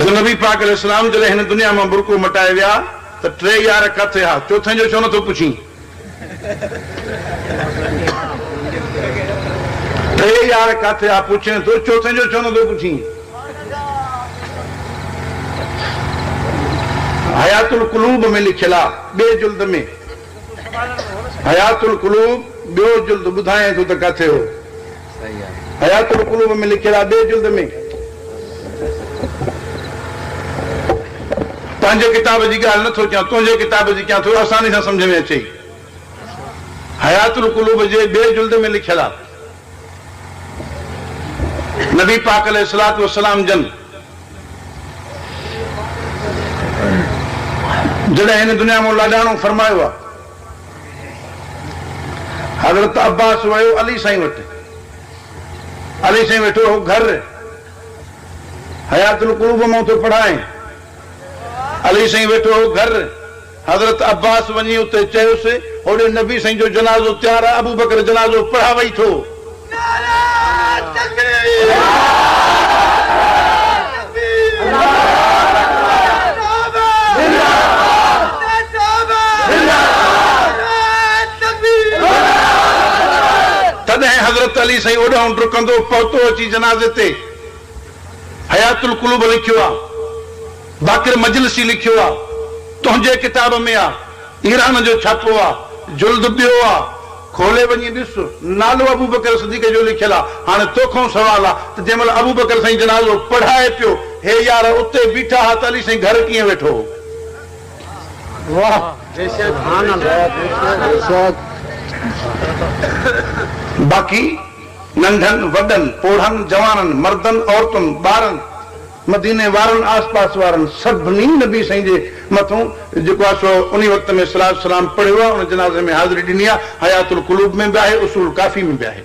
नबी पाक अलैहिस्सलाम जॾहिं हिन दुनिया मां बुरको मटाए विया त 3 यार किथे हा, चौथे जो छो नथो पुछी? 3 यार किथे हा पुछे तो, चौथे जो छो नथो पुछी? हयातुल कुलूब में लिखियल आहे, ॿिए जुल्द में। हयातुल कुलूब ॿियो जुल्द ॿुधाए थो त किथे हो। हयातुल कुलूब में लिखियल आहे, ॿिए जुल्द में। पंहिंजे किताब जी ॻाल्हि नथो कयां, तुंहिंजे किताब जी कयां, थोरो आसानी सां सम्झ में अचे। हयातुल कुलूब जे ॿिए जुल्द में लिखियल आहे, नबी पाक अलैहिस्सलातु वस्सलाम जन जॾहिं हिन दुनिया में लाॾाणो फरमायो आहे, हज़रत अब्बास वियो अली साईं वटि। अली साईं वेठो हो घर, हयातुल कुलूब मां थो पढ़ाए। अली साईं वेठो हो घर, हज़रत अब्बास वञी उते चयोसि, होॾे नबी साईं जो जनाज़ो तयारु आहे, अबू बकर जनाज़ो पढ़ावई थो। तॾहिं हज़रत अली साईं ओॾां डुकंदो पहुतो अची जनाज़े ते। हयातुल कुलूब लिखियो आहे, बाक़िर मजलिसी लिखियो आहे, तुंहिंजे किताब में आहे, ईरान जो छापो आहे, जुल्द ॿियो आहे, खोले वञी ॾिस, नालो अबू बकर सिद्दीक़ जो लिखियल आहे। हाणे तोखां सवाल आहे त जंहिं महिल अबू बकर साईं जनाज़ो पढ़ाए पियो, हे यार उते बीठा हा त अली साईं घर कीअं वेठो? बाक़ी नंढनि वॾनि, पोढ़नि जवाननि, मर्दनि औरतुनि, ॿारनि, मदीने वारनि, आस पास वारनि, सभिनी नबी साईं जे मथां जेको आहे सो उन वक़्त में सलात सलाम पढ़ियो आहे, उन जनाज़े में हाज़िरी ॾिनी आहे। हयातुल कुलूब में बि आहे, उसूल काफ़ी में बि आहे।